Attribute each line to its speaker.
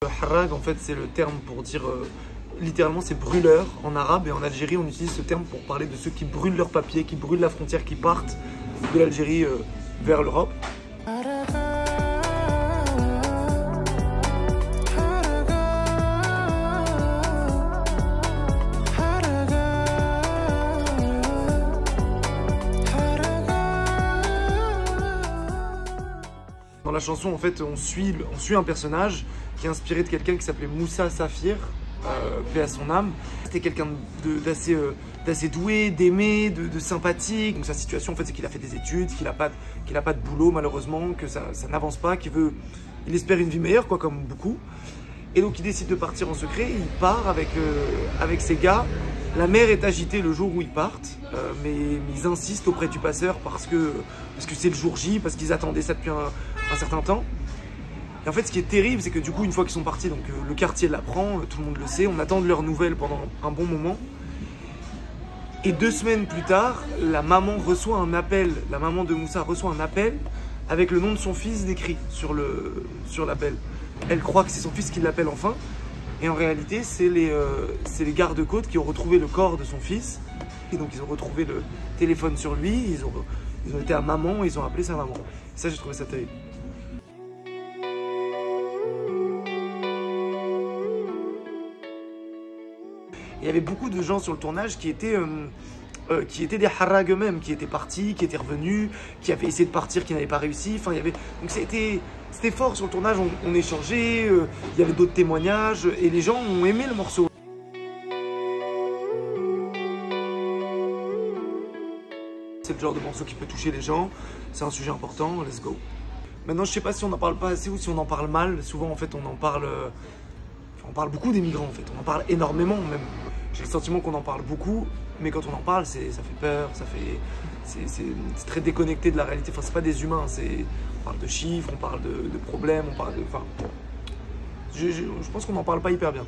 Speaker 1: Harrag, en fait, c'est le terme pour dire, littéralement, c'est brûleur en arabe. Et en Algérie, on utilise ce terme pour parler de ceux qui brûlent leurs papiers, qui brûlent la frontière, qui partent de l'Algérie vers l'Europe. Dans la chanson, en fait, on suit un personnage qui est inspiré de quelqu'un qui s'appelait Moussa Safir, paix à son âme. C'était quelqu'un d'assez doué, d'aimé, de sympathique. Donc sa situation, en fait, c'est qu'il a fait des études, qu'il a pas de boulot malheureusement, que ça n'avance pas, il espère une vie meilleure, quoi, comme beaucoup. Et donc il décide de partir en secret. Il part avec ses gars. La mer est agitée le jour où ils partent, mais ils insistent auprès du passeur parce que c'est le jour J, parce qu'ils attendaient ça depuis un certain temps. Et en fait, ce qui est terrible, c'est que du coup, une fois qu'ils sont partis, donc le quartier l'apprend, tout le monde le sait, on attend de leurs nouvelles pendant un bon moment. Et 2 semaines plus tard, la maman reçoit un appel, la maman de Moussa reçoit un appel avec le nom de son fils décrit sur l'appel. Elle croit que c'est son fils qui l'appelle enfin. Et en réalité, c'est les gardes-côtes qui ont retrouvé le corps de son fils. Et donc, ils ont retrouvé le téléphone sur lui, ils ont été à maman, ils ont appelé sa maman. Et ça, j'ai trouvé ça terrible. Il y avait beaucoup de gens sur le tournage qui étaient des Harrag eux-mêmes, qui étaient partis, qui étaient revenus, qui avaient essayé de partir, qui n'avaient pas réussi. Enfin, donc c'était fort sur le tournage, on échangeait, il y avait d'autres témoignages et les gens ont aimé le morceau. C'est le genre de morceau qui peut toucher les gens, c'est un sujet important, let's go. Maintenant, je sais pas si on n'en parle pas assez ou si on en parle mal. Souvent, en fait, on parle beaucoup des migrants, en fait. On en parle énormément, même. J'ai le sentiment qu'on en parle beaucoup, mais quand on en parle, ça fait peur, c'est très déconnecté de la réalité. Enfin, c'est pas des humains, on parle de chiffres, on parle de problèmes, on parle de... Enfin, je pense qu'on n'en parle pas hyper bien.